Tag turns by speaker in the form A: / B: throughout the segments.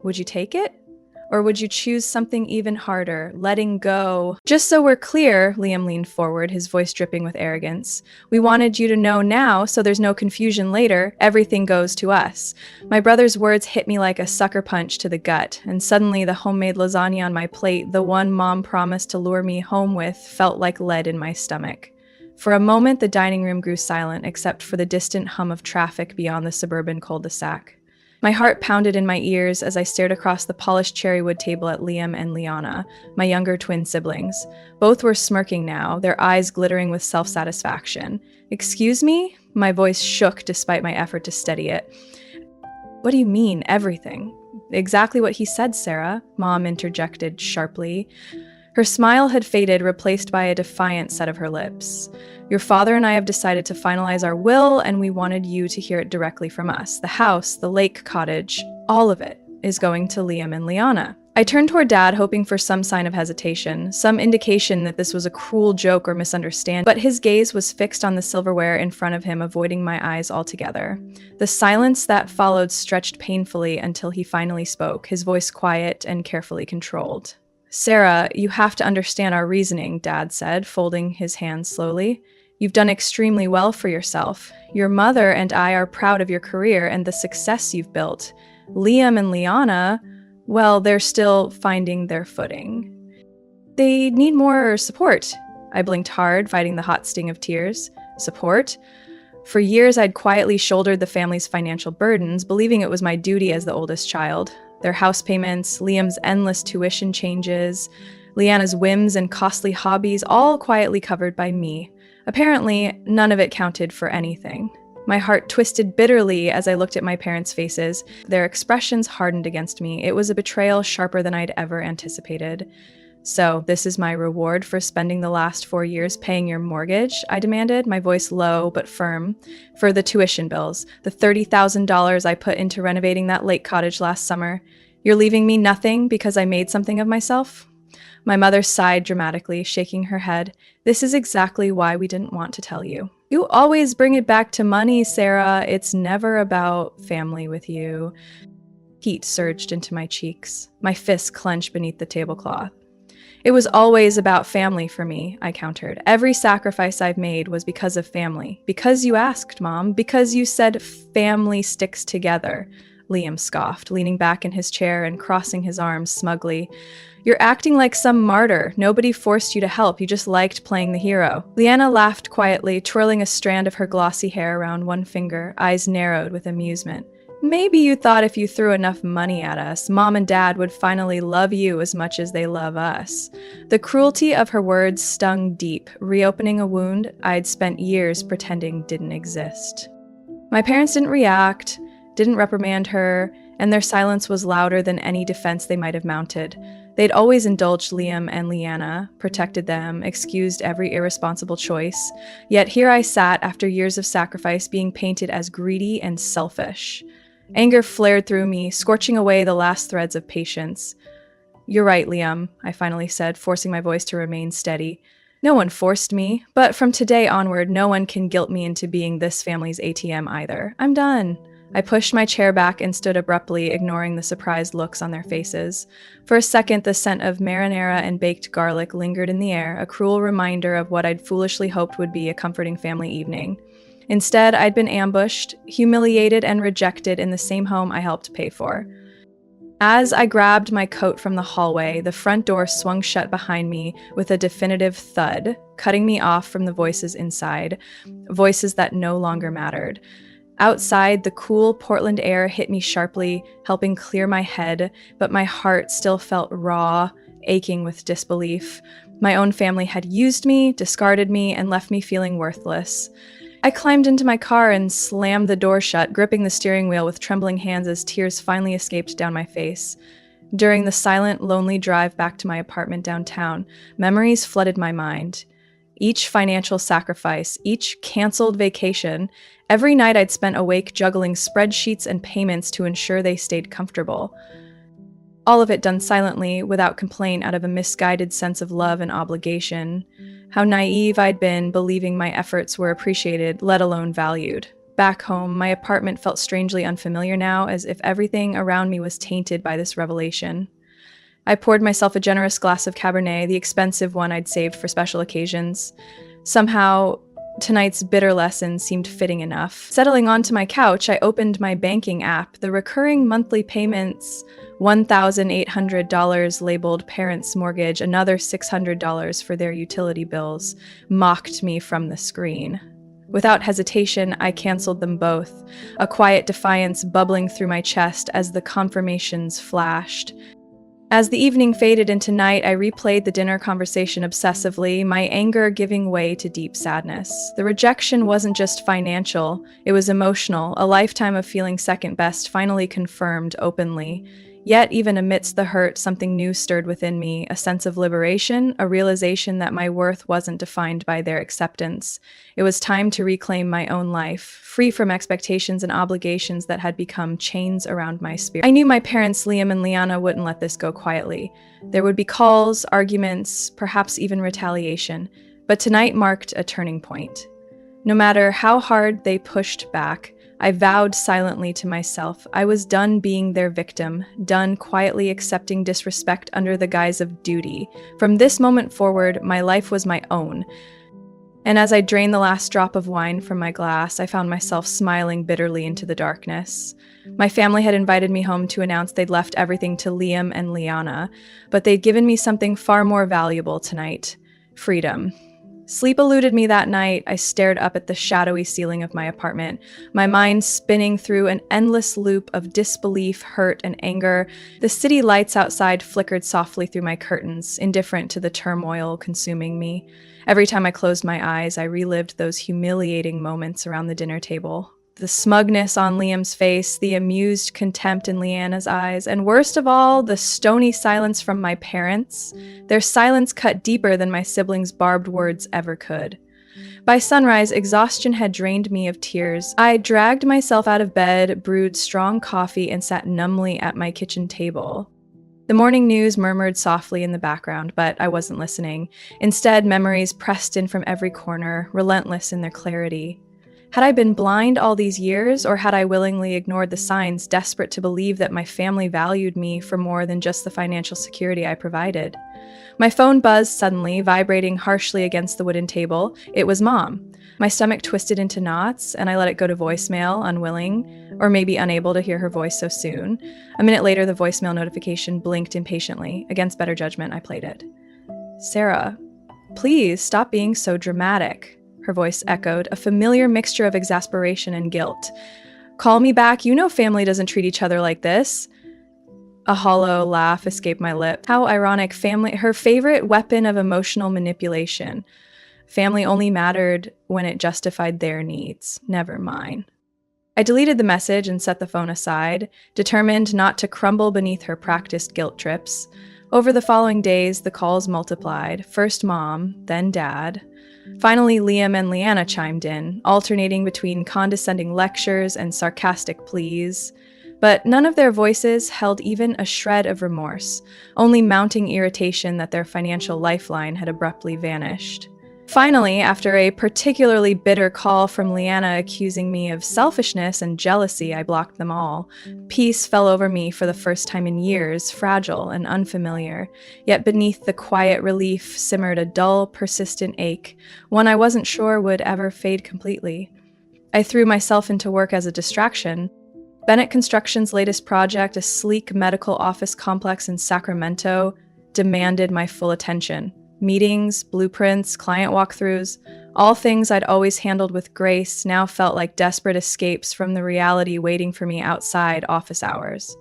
A: Would you take it? Or would you choose something even harder, letting go? Just so we're clear, Liam leaned forward, his voice dripping with arrogance. We wanted you to know now, so there's no confusion later. Everything goes to us. My brother's words hit me like a sucker punch to the gut, and suddenly the homemade lasagna on my plate, the one Mom promised to lure me home with, felt like lead in my stomach. For a moment, the dining room grew silent, except for the distant hum of traffic beyond the suburban cul-de-sac. My heart pounded in my ears as I stared across the polished cherrywood table at Liam and Liana, my younger twin siblings. Both were smirking now, their eyes glittering with self-satisfaction. "Excuse me?" My voice shook despite my effort to steady it. "What do you mean, everything?" "Exactly what he said, Sarah," Mom interjected sharply. Her smile had faded, replaced by a defiant set of her lips. "Your father and I have decided to finalize our will, and we wanted you to hear it directly from us. The house, the lake cottage, all of it is going to Liam and Liana." I turned toward Dad, hoping for some sign of hesitation, some indication that this was a cruel joke or misunderstanding, but his gaze was fixed on the silverware in front of him, avoiding my eyes altogether. The silence that followed stretched painfully until he finally spoke, his voice quiet and carefully controlled. "Sarah, you have to understand our reasoning," Dad said, folding his hands slowly. "You've done extremely well for yourself. Your mother and I are proud of your career and the success you've built. Liam and Liana, well, they're still finding their footing. They need more support." I blinked hard, fighting the hot sting of tears. Support? For years, I'd quietly shouldered the family's financial burdens, believing it was my duty as the oldest child. Their house payments, Liam's endless tuition changes, Liana's whims and costly hobbies, all quietly covered by me. Apparently, none of it counted for anything. My heart twisted bitterly as I looked at my parents' faces. Their expressions hardened against me. It was a betrayal sharper than I'd ever anticipated. "So, this is my reward for spending the last 4 years paying your mortgage?" I demanded, my voice low but firm. "For the tuition bills, the $30,000 I put into renovating that lake cottage last summer. You're leaving me nothing because I made something of myself?" My mother sighed dramatically, shaking her head. "This is exactly why we didn't want to tell you. You always bring it back to money, Sarah. It's never about family with you." Heat surged into my cheeks. My fists clenched beneath the tablecloth. "It was always about family for me," I countered. "Every sacrifice I've made was because of family. Because you asked, Mom. Because you said family sticks together." Liam scoffed, leaning back in his chair and crossing his arms smugly. "You're acting like some martyr. Nobody forced you to help. You just liked playing the hero." Liana laughed quietly, twirling a strand of her glossy hair around one finger, eyes narrowed with amusement. "Maybe you thought if you threw enough money at us, Mom and Dad would finally love you as much as they love us." The cruelty of her words stung deep, reopening a wound I'd spent years pretending didn't exist. My parents didn't react, didn't reprimand her, and their silence was louder than any defense they might have mounted. They'd always indulged Liam and Liana, protected them, excused every irresponsible choice. Yet here I sat, after years of sacrifice, being painted as greedy and selfish. Anger flared through me, scorching away the last threads of patience. "You're right, Liam," I finally said, forcing my voice to remain steady. "No one forced me, but from today onward, no one can guilt me into being this family's ATM either. I'm done." I pushed my chair back and stood abruptly, ignoring the surprised looks on their faces. For a second, the scent of marinara and baked garlic lingered in the air, a cruel reminder of what I'd foolishly hoped would be a comforting family evening. Instead, I'd been ambushed, humiliated, and rejected in the same home I helped pay for. As I grabbed my coat from the hallway, the front door swung shut behind me with a definitive thud, cutting me off from the voices inside, voices that no longer mattered. Outside, the cool Portland air hit me sharply, helping clear my head, but my heart still felt raw, aching with disbelief. My own family had used me, discarded me, and left me feeling worthless. I climbed into my car and slammed the door shut, gripping the steering wheel with trembling hands as tears finally escaped down my face. During the silent, lonely drive back to my apartment downtown, memories flooded my mind. Each financial sacrifice, each canceled vacation, every night I'd spent awake juggling spreadsheets and payments to ensure they stayed comfortable. All of it done silently, without complaint, out of a misguided sense of love and obligation. How naive I'd been, believing my efforts were appreciated, let alone valued. Back home, my apartment felt strangely unfamiliar now, as if everything around me was tainted by this revelation. I poured myself a generous glass of Cabernet, the expensive one I'd saved for special occasions. Somehow, tonight's bitter lesson seemed fitting enough. Settling onto my couch, I opened my banking app. The recurring monthly payments, $1,800 labeled parents' mortgage, another $600 for their utility bills, mocked me from the screen. Without hesitation, I canceled them both, a quiet defiance bubbling through my chest as the confirmations flashed. As the evening faded into night, I replayed the dinner conversation obsessively, my anger giving way to deep sadness. The rejection wasn't just financial, it was emotional, a lifetime of feeling second best finally confirmed openly. Yet, even amidst the hurt, something new stirred within me, a sense of liberation, a realization that my worth wasn't defined by their acceptance. It was time to reclaim my own life, free from expectations and obligations that had become chains around my spirit. I knew my parents, Liam and Liana, wouldn't let this go quietly. There would be calls, arguments, perhaps even retaliation. But tonight marked a turning point. No matter how hard they pushed back, I vowed silently to myself I was done being their victim, done quietly accepting disrespect under the guise of duty. From this moment forward, my life was my own. And as I drained the last drop of wine from my glass, I found myself smiling bitterly into the darkness. My family had invited me home to announce they'd left everything to Liam and Liana, but they'd given me something far more valuable tonight: freedom. Sleep eluded me that night. I stared up at the shadowy ceiling of my apartment, my mind spinning through an endless loop of disbelief, hurt, and anger. The city lights outside flickered softly through my curtains, indifferent to the turmoil consuming me. Every time I closed my eyes, I relived those humiliating moments around the dinner table. The smugness on Liam's face, the amused contempt in Leanna's eyes, and worst of all, the stony silence from my parents. Their silence cut deeper than my siblings' barbed words ever could. By sunrise, exhaustion had drained me of tears. I dragged myself out of bed, brewed strong coffee, and sat numbly at my kitchen table. The morning news murmured softly in the background, but I wasn't listening. Instead, memories pressed in from every corner, relentless in their clarity. Had I been blind all these years, or had I willingly ignored the signs, desperate to believe that my family valued me for more than just the financial security I provided? My phone buzzed suddenly, vibrating harshly against the wooden table. It was Mom. My stomach twisted into knots, and I let it go to voicemail, unwilling, or maybe unable to hear her voice so soon. A minute later, the voicemail notification blinked impatiently. Against better judgment, I played it. "Sarah, please stop being so dramatic," her voice echoed, a familiar mixture of exasperation and guilt. "Call me back. You know family doesn't treat each other like this." A hollow laugh escaped my lip. How ironic. Family, her favorite weapon of emotional manipulation. Family only mattered when it justified their needs, never mine. I deleted the message and set the phone aside, determined not to crumble beneath her practiced guilt trips. Over the following days, the calls multiplied. First Mom, then Dad. Finally, Liam and Liana chimed in, alternating between condescending lectures and sarcastic pleas. But none of their voices held even a shred of remorse, only mounting irritation that their financial lifeline had abruptly vanished. Finally, after a particularly bitter call from Liana accusing me of selfishness and jealousy, I blocked them all. Peace fell over me for the first time in years, fragile and unfamiliar. Yet beneath the quiet relief simmered a dull, persistent ache, one I wasn't sure would ever fade completely. I threw myself into work as a distraction. Bennett Construction's latest project, a sleek medical office complex in Sacramento, demanded my full attention. Meetings, blueprints, client walkthroughs, all things I'd always handled with grace now felt like desperate escapes from the reality waiting for me outside office hours.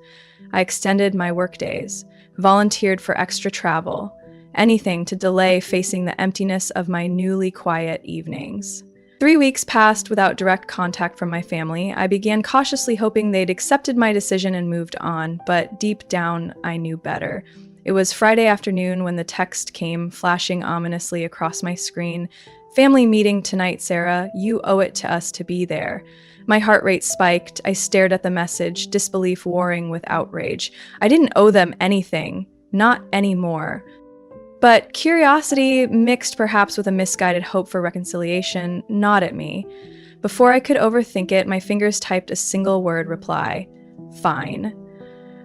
A: I extended my workdays, volunteered for extra travel, anything to delay facing the emptiness of my newly quiet evenings. 3 weeks passed without direct contact from my family. I began cautiously hoping they'd accepted my decision and moved on, but deep down, I knew better. It was Friday afternoon when the text came flashing ominously across my screen. "Family meeting tonight, Sarah. You owe it to us to be there." My heart rate spiked. I stared at the message, disbelief warring with outrage. I didn't owe them anything. Not anymore. But curiosity, mixed perhaps with a misguided hope for reconciliation, gnawed at me. Before I could overthink it, my fingers typed a single word reply: fine.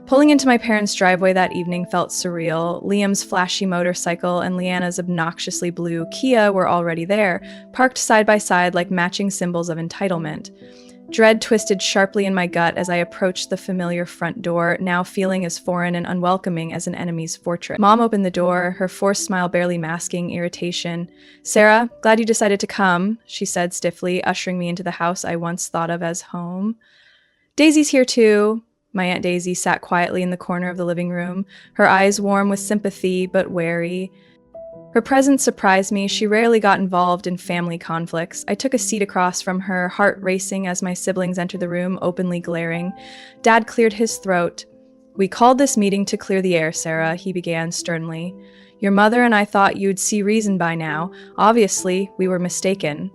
A: Pulling into my parents' driveway that evening felt surreal. Liam's flashy motorcycle and Leanna's obnoxiously blue Kia were already there, parked side by side like matching symbols of entitlement. Dread twisted sharply in my gut as I approached the familiar front door, now feeling as foreign and unwelcoming as an enemy's fortress. Mom opened the door, her forced smile barely masking irritation. "Sarah, glad you decided to come," she said stiffly, ushering me into the house I once thought of as home. "Daisy's here too." My Aunt Daisy sat quietly in the corner of the living room, her eyes warm with sympathy but wary. Her presence surprised me. She rarely got involved in family conflicts. I took a seat across from her, heart racing as my siblings entered the room, openly glaring. Dad cleared his throat. "We called this meeting to clear the air, Sarah," he began sternly. "Your mother and I thought you'd see reason by now. Obviously, we were mistaken."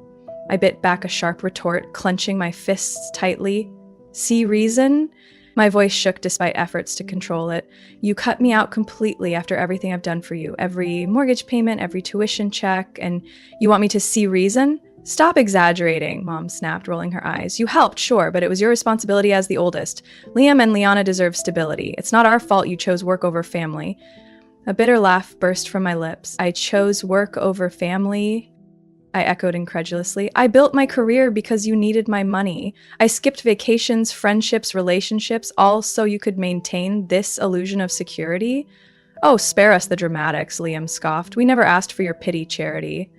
A: I bit back a sharp retort, clenching my fists tightly. "See reason?" My voice shook despite efforts to control it. "You cut me out completely after everything I've done for you. Every mortgage payment, every tuition check, and you want me to see reason? Stop exaggerating," Mom snapped, rolling her eyes. "You helped, sure, but it was your responsibility as the oldest. Liam and Liana deserve stability. It's not our fault you chose work over family." A bitter laugh burst from my lips. "I chose work over family?" I echoed incredulously. "I built my career because you needed my money. I skipped vacations, friendships, relationships, all so you could maintain this illusion of security." "Oh, spare us the dramatics," Liam scoffed. "We never asked for your pity charity."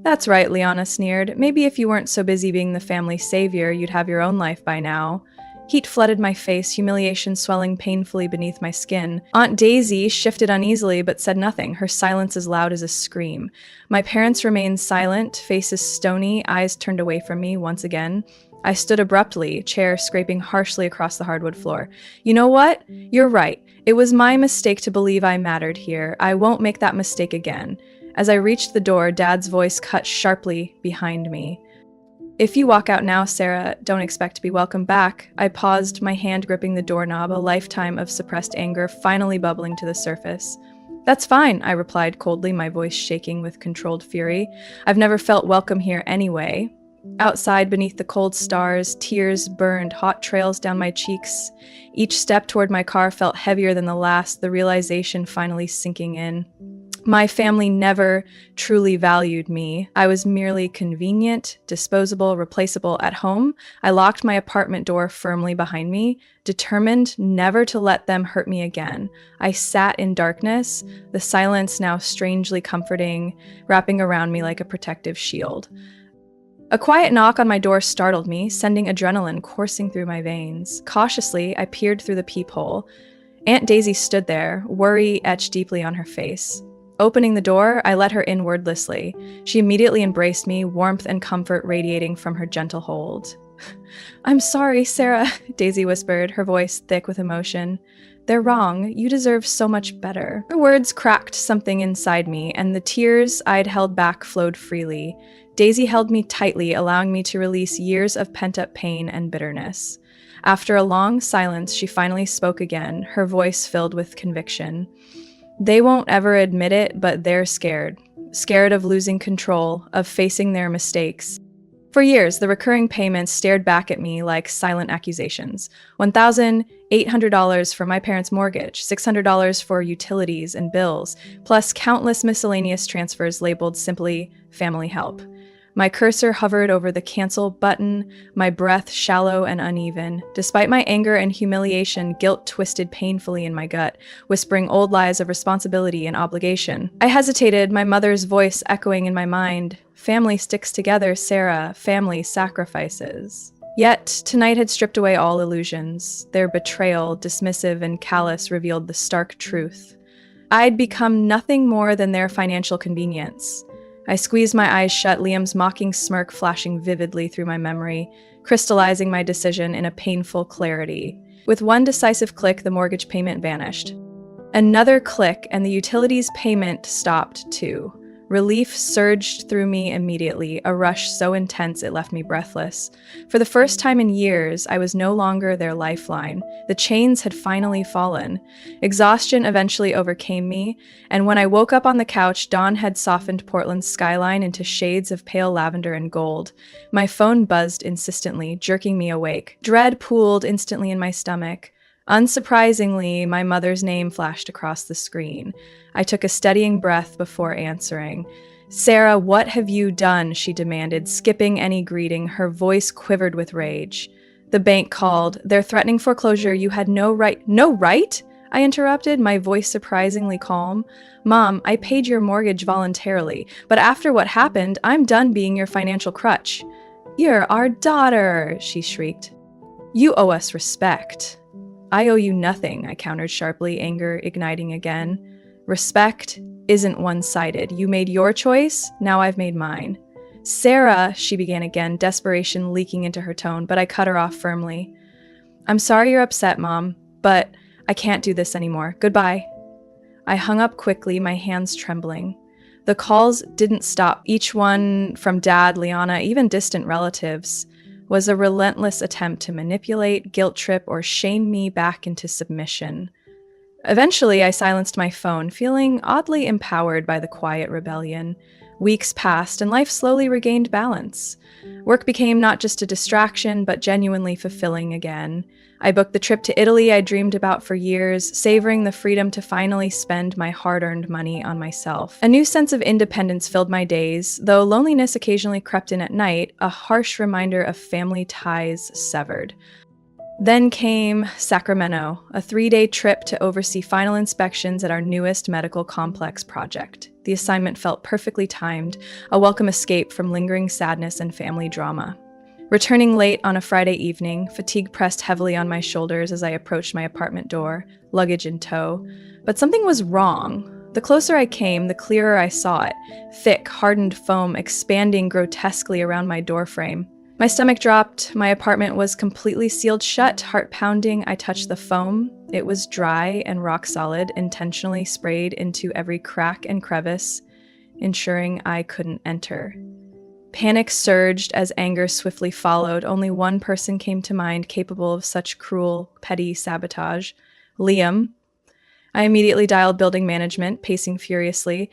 A: That's right," Liana sneered. "Maybe if you weren't so busy being the family savior, you'd have your own life by now." Heat flooded my face, humiliation swelling painfully beneath my skin. Aunt Daisy shifted uneasily but said nothing, her silence as loud as a scream. My parents remained silent, faces stony, eyes turned away from me once again. I stood abruptly, chair scraping harshly across the hardwood floor. "You know what? You're right. It was my mistake to believe I mattered here. I won't make that mistake again." As I reached the door, Dad's voice cut sharply behind me. "If you walk out now, Sarah, don't expect to be welcome back." I paused, my hand gripping the doorknob, a lifetime of suppressed anger finally bubbling to the surface. "That's fine," I replied coldly, my voice shaking with controlled fury. "I've never felt welcome here anyway." Outside, beneath the cold stars, tears burned hot trails down my cheeks. Each step toward my car felt heavier than the last, the realization finally sinking in. My family never truly valued me. I was merely convenient, disposable, replaceable at home. I locked my apartment door firmly behind me, determined never to let them hurt me again. I sat in darkness, the silence now strangely comforting, wrapping around me like a protective shield. A quiet knock on my door startled me, sending adrenaline coursing through my veins. Cautiously, I peered through the peephole. Aunt Daisy stood there, worry etched deeply on her face. Opening the door, I let her in wordlessly. She immediately embraced me, warmth and comfort radiating from her gentle hold. "I'm sorry, Sarah," Daisy whispered, her voice thick with emotion. "They're wrong. You deserve so much better." Her words cracked something inside me, and the tears I'd held back flowed freely. Daisy held me tightly, allowing me to release years of pent-up pain and bitterness. After a long silence, she finally spoke again, her voice filled with conviction. "They won't ever admit it, but they're scared. Scared of losing control, of facing their mistakes." For years, the recurring payments stared back at me like silent accusations. $1,800 for my parents' mortgage, $600 for utilities and bills, plus countless miscellaneous transfers labeled simply family help. My cursor hovered over the cancel button, my breath shallow and uneven. Despite my anger and humiliation, guilt twisted painfully in my gut, whispering old lies of responsibility and obligation. I hesitated, my mother's voice echoing in my mind. "Family sticks together, Sarah. Family sacrifices." Yet, tonight had stripped away all illusions. Their betrayal, dismissive and callous, revealed the stark truth. I'd become nothing more than their financial convenience. I squeezed my eyes shut, Liam's mocking smirk flashing vividly through my memory, crystallizing my decision in a painful clarity. With one decisive click, the mortgage payment vanished. Another click, and the utilities payment stopped too. Relief surged through me immediately, a rush so intense it left me breathless. For the first time in years, I was no longer their lifeline. The chains had finally fallen. Exhaustion eventually overcame me, and when I woke up on the couch, dawn had softened Portland's skyline into shades of pale lavender and gold. My phone buzzed insistently, jerking me awake. Dread pooled instantly in my stomach. Unsurprisingly, my mother's name flashed across the screen. I took a steadying breath before answering. "Sarah, what have you done?" she demanded, skipping any greeting. Her voice quivered with rage. "The bank called. They're threatening foreclosure. You had no right—" "No right?" I interrupted, my voice surprisingly calm. "Mom, I paid your mortgage voluntarily, but after what happened, I'm done being your financial crutch." "You're our daughter," she shrieked. "You owe us respect." "I owe you nothing," I countered sharply, anger igniting again. "Respect isn't one-sided. You made your choice, now I've made mine." "Sarah," she began again, desperation leaking into her tone, but I cut her off firmly. "I'm sorry you're upset, Mom, but I can't do this anymore. Goodbye." I hung up quickly, my hands trembling. The calls didn't stop, each one from Dad, Liana, even distant relatives, was a relentless attempt to manipulate, guilt-trip, or shame me back into submission. Eventually, I silenced my phone, feeling oddly empowered by the quiet rebellion. Weeks passed, and life slowly regained balance. Work became not just a distraction, but genuinely fulfilling again. I booked the trip to Italy I dreamed about for years, savoring the freedom to finally spend my hard-earned money on myself. A new sense of independence filled my days, though loneliness occasionally crept in at night, a harsh reminder of family ties severed. Then came Sacramento, a 3-day trip to oversee final inspections at our newest medical complex project. The assignment felt perfectly timed, a welcome escape from lingering sadness and family drama. Returning late on a Friday evening, fatigue pressed heavily on my shoulders as I approached my apartment door, luggage in tow. But something was wrong. The closer I came, the clearer I saw it, thick, hardened foam expanding grotesquely around my doorframe. My stomach dropped, my apartment was completely sealed shut, heart pounding. I touched the foam. It was dry and rock solid, intentionally sprayed into every crack and crevice, ensuring I couldn't enter. Panic surged as anger swiftly followed. Only one person came to mind capable of such cruel, petty sabotage: Liam. I immediately dialed building management, pacing furiously.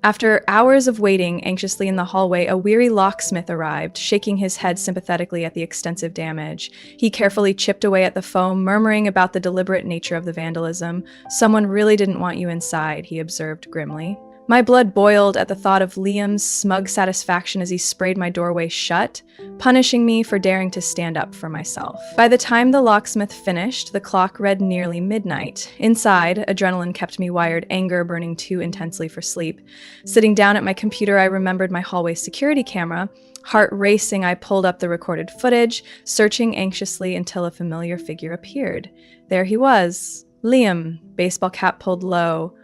A: After hours of waiting anxiously in the hallway, a weary locksmith arrived, shaking his head sympathetically at the extensive damage. He carefully chipped away at the foam, murmuring about the deliberate nature of the vandalism. "Someone really didn't want you inside," he observed grimly. My blood boiled at the thought of Liam's smug satisfaction as he sprayed my doorway shut, punishing me for daring to stand up for myself. By the time the locksmith finished, the clock read nearly midnight. Inside, adrenaline kept me wired, anger burning too intensely for sleep. Sitting down at my computer, I remembered my hallway security camera. Heart racing, I pulled up the recorded footage, searching anxiously until a familiar figure appeared. There he was, Liam, baseball cap pulled low,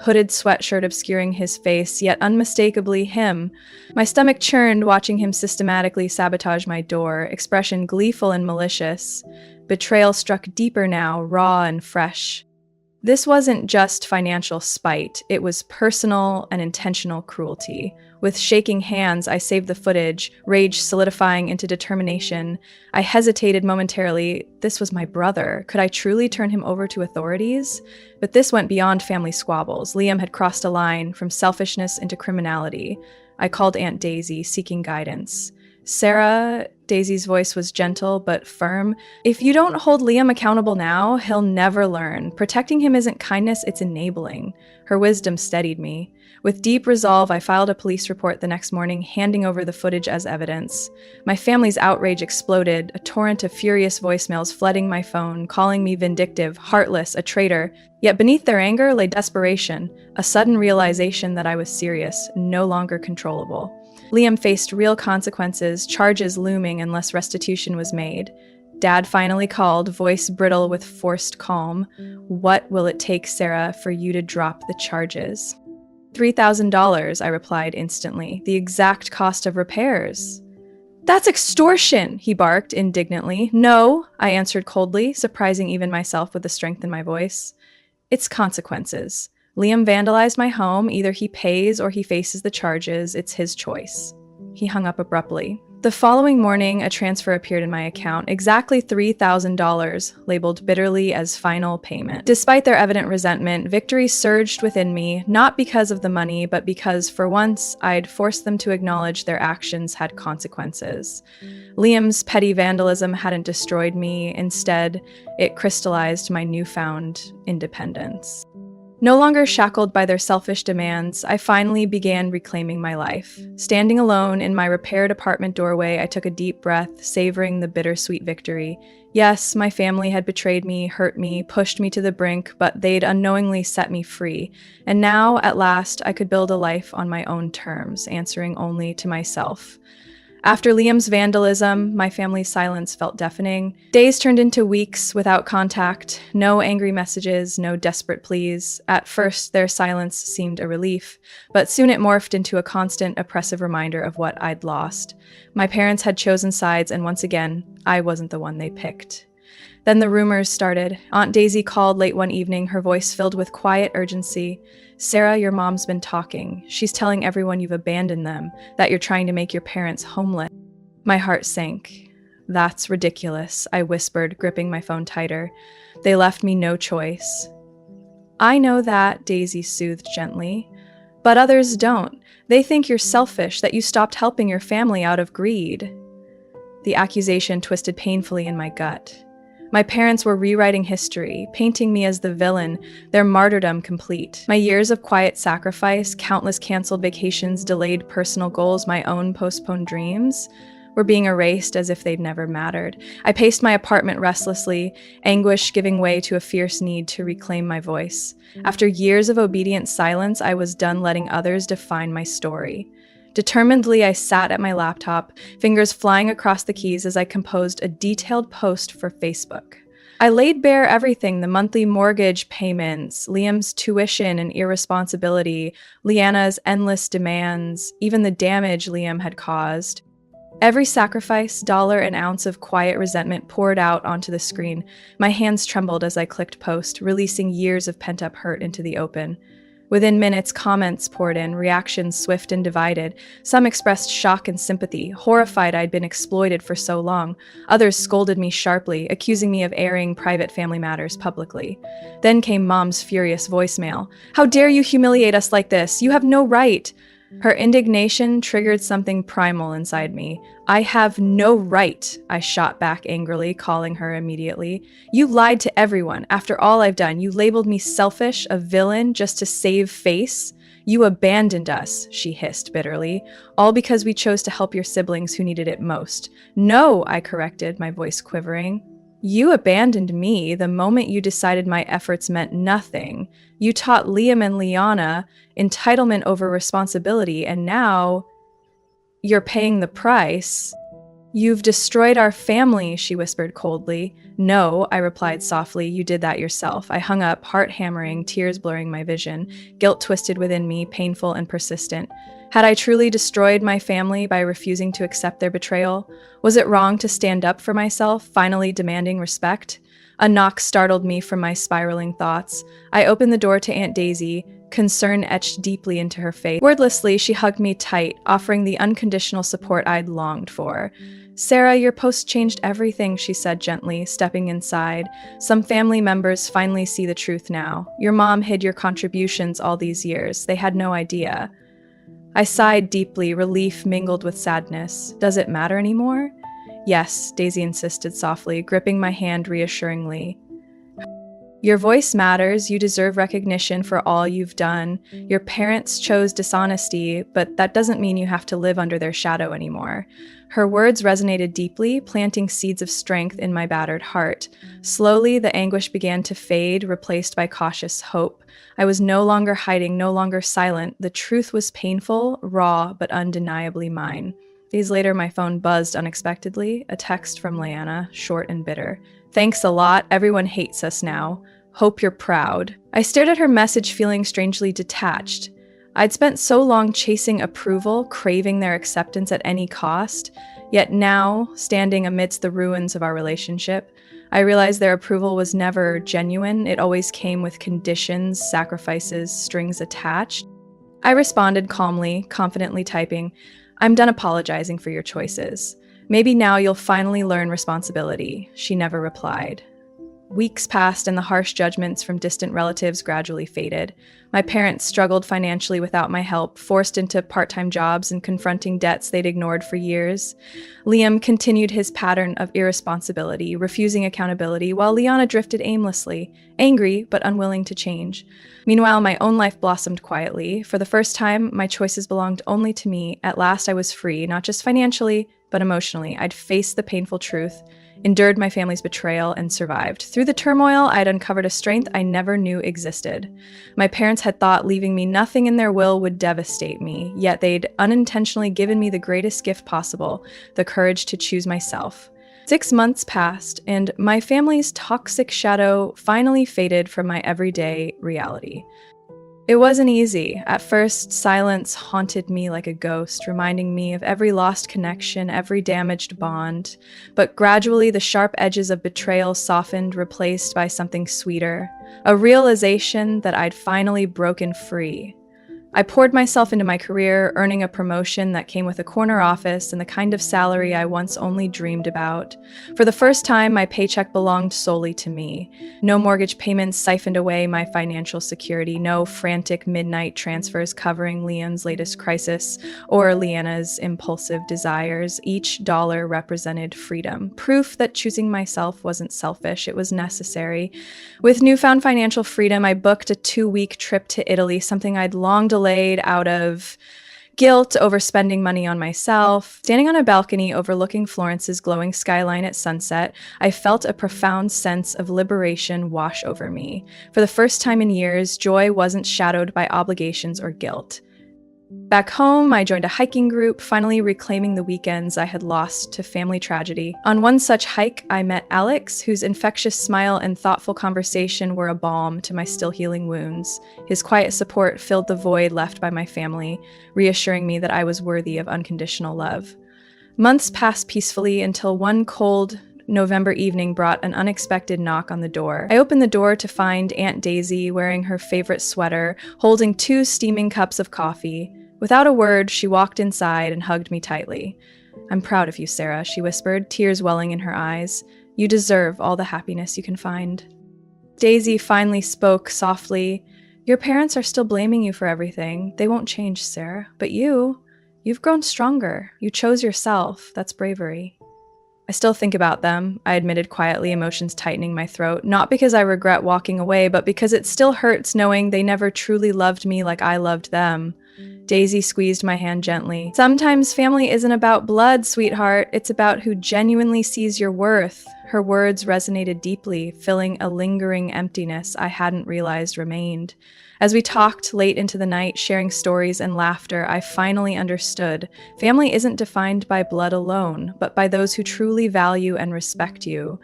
A: hooded sweatshirt obscuring his face, yet unmistakably him. My stomach churned watching him systematically sabotage my door, expression gleeful and malicious. Betrayal struck deeper now, raw and fresh. This wasn't just financial spite, it was personal and intentional cruelty. With shaking hands, I saved the footage, rage solidifying into determination. I hesitated momentarily. This was my brother. Could I truly turn him over to authorities? But this went beyond family squabbles. Liam had crossed a line from selfishness into criminality. I called Aunt Daisy, seeking guidance. "Sarah," Daisy's voice was gentle but firm, "if you don't hold Liam accountable now, he'll never learn. Protecting him isn't kindness, it's enabling." Her wisdom steadied me. With deep resolve, I filed a police report the next morning, handing over the footage as evidence. My family's outrage exploded, a torrent of furious voicemails flooding my phone, calling me vindictive, heartless, a traitor. Yet beneath their anger lay desperation, a sudden realization that I was serious, no longer controllable. Liam faced real consequences, charges looming unless restitution was made. Dad finally called, voice brittle with forced calm. "What will it take, Sarah, for you to drop the charges?" $3,000, I replied instantly, the exact cost of repairs. "That's extortion," he barked indignantly. "No," I answered coldly, surprising even myself with the strength in my voice. "It's consequences. Liam vandalized my home. Either he pays or he faces the charges. It's his choice. He hung up abruptly. The following morning, a transfer appeared in my account, exactly $3,000, labeled bitterly as final payment. Despite their evident resentment, victory surged within me, not because of the money, but because, for once, I'd forced them to acknowledge their actions had consequences. Liam's petty vandalism hadn't destroyed me. Instead, it crystallized my newfound independence. No longer shackled by their selfish demands, I finally began reclaiming my life. Standing alone in my repaired apartment doorway, I took a deep breath, savoring the bittersweet victory. Yes, my family had betrayed me, hurt me, pushed me to the brink, but they'd unknowingly set me free. And now, at last, I could build a life on my own terms, answering only to myself. After Liam's vandalism, my family's silence felt deafening. Days turned into weeks without contact, no angry messages, no desperate pleas. At first, their silence seemed a relief, but soon it morphed into a constant, oppressive reminder of what I'd lost. My parents had chosen sides, and once again, I wasn't the one they picked. Then the rumors started. Aunt Daisy called late one evening, her voice filled with quiet urgency. "Sarah, your mom's been talking. She's telling everyone you've abandoned them, that you're trying to make your parents homeless." My heart sank. "That's ridiculous," I whispered, gripping my phone tighter. "They left me no choice." "I know that," Daisy soothed gently. "But others don't. They think you're selfish, that you stopped helping your family out of greed." The accusation twisted painfully in my gut. My parents were rewriting history, painting me as the villain, their martyrdom complete. My years of quiet sacrifice, countless canceled vacations, delayed personal goals, my own postponed dreams, were being erased as if they'd never mattered. I paced my apartment restlessly, anguish giving way to a fierce need to reclaim my voice. After years of obedient silence, I was done letting others define my story. Determinedly, I sat at my laptop, fingers flying across the keys as I composed a detailed post for Facebook. I laid bare everything: the monthly mortgage payments, Liam's tuition and irresponsibility, Leanna's endless demands, even the damage Liam had caused. Every sacrifice, dollar, and ounce of quiet resentment poured out onto the screen. My hands trembled as I clicked post, releasing years of pent-up hurt into the open. Within minutes, comments poured in, reactions swift and divided. Some expressed shock and sympathy, horrified I'd been exploited for so long. Others scolded me sharply, accusing me of airing private family matters publicly. Then came Mom's furious voicemail. "How dare you humiliate us like this? You have no right." Her indignation triggered something primal inside me. "I have no right," I shot back angrily, calling her immediately. "You lied to everyone. After all I've done, you labeled me selfish, a villain, just to save face. You abandoned us," she hissed bitterly, "all because we chose to help your siblings who needed it most." "No," I corrected, my voice quivering. "You abandoned me the moment you decided my efforts meant nothing. You taught Liam and Liana entitlement over responsibility, and now you're paying the price." "You've destroyed our family," she whispered coldly. "No," I replied softly, "you did that yourself." I hung up, heart hammering, tears blurring my vision, guilt twisted within me, painful and persistent. Had I truly destroyed my family by refusing to accept their betrayal? Was it wrong to stand up for myself, finally demanding respect? A knock startled me from my spiraling thoughts. I opened the door to Aunt Daisy, concern etched deeply into her face. Wordlessly, she hugged me tight, offering the unconditional support I'd longed for. "Sarah, your post changed everything," she said gently, stepping inside. "Some family members finally see the truth now. Your mom hid your contributions all these years. They had no idea." I sighed deeply, relief mingled with sadness. "Does it matter anymore?" "Yes," Daisy insisted softly, gripping my hand reassuringly. "Your voice matters. You deserve recognition for all you've done. Your parents chose dishonesty, but that doesn't mean you have to live under their shadow anymore." Her words resonated deeply, planting seeds of strength in my battered heart. Slowly, the anguish began to fade, replaced by cautious hope. I was no longer hiding, no longer silent. The truth was painful, raw, but undeniably mine. Days later, my phone buzzed unexpectedly, a text from Leanna, short and bitter. "Thanks a lot. Everyone hates us now. Hope you're proud." I stared at her message, feeling strangely detached. I'd spent so long chasing approval, craving their acceptance at any cost. Yet now, standing amidst the ruins of our relationship, I realized their approval was never genuine. It always came with conditions, sacrifices, strings attached. I responded calmly, confidently typing, "I'm done apologizing for your choices. Maybe now you'll finally learn responsibility." She never replied. Weeks passed and the harsh judgments from distant relatives gradually faded. My parents struggled financially without my help, forced into part-time jobs and confronting debts they'd ignored for years. Liam continued his pattern of irresponsibility, refusing accountability, while Liana drifted aimlessly, angry but unwilling to change. Meanwhile, my own life blossomed quietly. For the first time, my choices belonged only to me. At last, I was free, not just financially, but emotionally. I'd faced the painful truth, endured my family's betrayal, and survived. Through the turmoil, I'd uncovered a strength I never knew existed. My parents had thought leaving me nothing in their will would devastate me, yet they'd unintentionally given me the greatest gift possible, the courage to choose myself. 6 months passed, and my family's toxic shadow finally faded from my everyday reality. It wasn't easy. At first, silence haunted me like a ghost, reminding me of every lost connection, every damaged bond. But gradually, the sharp edges of betrayal softened, replaced by something sweeter, a realization that I'd finally broken free. I poured myself into my career, earning a promotion that came with a corner office and the kind of salary I once only dreamed about. For the first time, my paycheck belonged solely to me. No mortgage payments siphoned away my financial security, no frantic midnight transfers covering Liam's latest crisis or Leanna's impulsive desires. Each dollar represented freedom, proof that choosing myself wasn't selfish, it was necessary. With newfound financial freedom, I booked a 2-week trip to Italy, something I'd long delayed out of guilt over spending money on myself. Standing on a balcony overlooking Florence's glowing skyline at sunset, I felt a profound sense of liberation wash over me. For the first time in years, joy wasn't shadowed by obligations or guilt. Back home, I joined a hiking group, finally reclaiming the weekends I had lost to family tragedy. On one such hike, I met Alex, whose infectious smile and thoughtful conversation were a balm to my still healing wounds. His quiet support filled the void left by my family, reassuring me that I was worthy of unconditional love. Months passed peacefully until one cold November evening brought an unexpected knock on the door. I opened the door to find Aunt Daisy wearing her favorite sweater, holding 2 steaming cups of coffee. Without a word, she walked inside and hugged me tightly. "I'm proud of you, Sarah," she whispered, tears welling in her eyes. "You deserve all the happiness you can find." Daisy finally spoke softly. "Your parents are still blaming you for everything. They won't change, Sarah. But you've grown stronger. You chose yourself. That's bravery." I still think about them, I admitted quietly, emotions tightening my throat, not because I regret walking away, but because it still hurts knowing they never truly loved me like I loved them. Daisy squeezed my hand gently. "Sometimes family isn't about blood, sweetheart. It's about who genuinely sees your worth." Her words resonated deeply, filling a lingering emptiness I hadn't realized remained. As we talked late into the night, sharing stories and laughter, I finally understood. Family isn't defined by blood alone, but by those who truly value and respect you.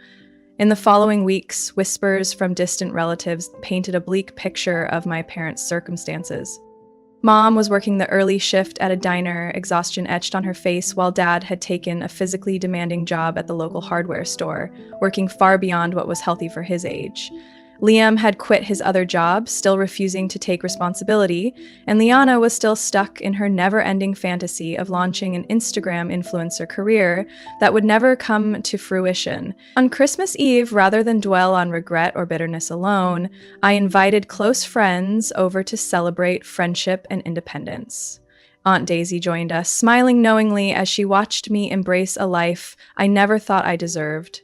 A: In the following weeks, whispers from distant relatives painted a bleak picture of my parents' circumstances. Mom was working the early shift at a diner, exhaustion etched on her face, while Dad had taken a physically demanding job at the local hardware store, working far beyond what was healthy for his age. Liam had quit his other job, still refusing to take responsibility, and Liana was still stuck in her never-ending fantasy of launching an Instagram influencer career that would never come to fruition. On Christmas Eve, rather than dwell on regret or bitterness alone, I invited close friends over to celebrate friendship and independence. Aunt Daisy joined us, smiling knowingly as she watched me embrace a life I never thought I deserved.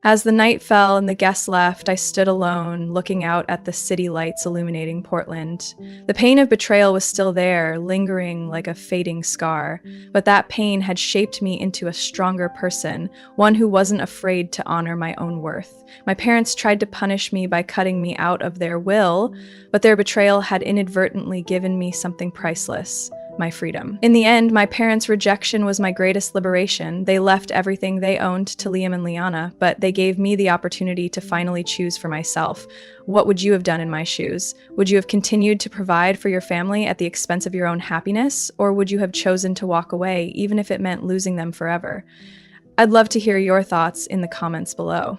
A: As the night fell and the guests left, I stood alone, looking out at the city lights illuminating Portland. The pain of betrayal was still there, lingering like a fading scar, but that pain had shaped me into a stronger person, one who wasn't afraid to honor my own worth. My parents tried to punish me by cutting me out of their will, but their betrayal had inadvertently given me something priceless: my freedom. In the end, my parents' rejection was my greatest liberation. They left everything they owned to Liam and Liana, but they gave me the opportunity to finally choose for myself. What would you have done in my shoes? Would you have continued to provide for your family at the expense of your own happiness, or would you have chosen to walk away, even if it meant losing them forever? I'd love to hear your thoughts in the comments below.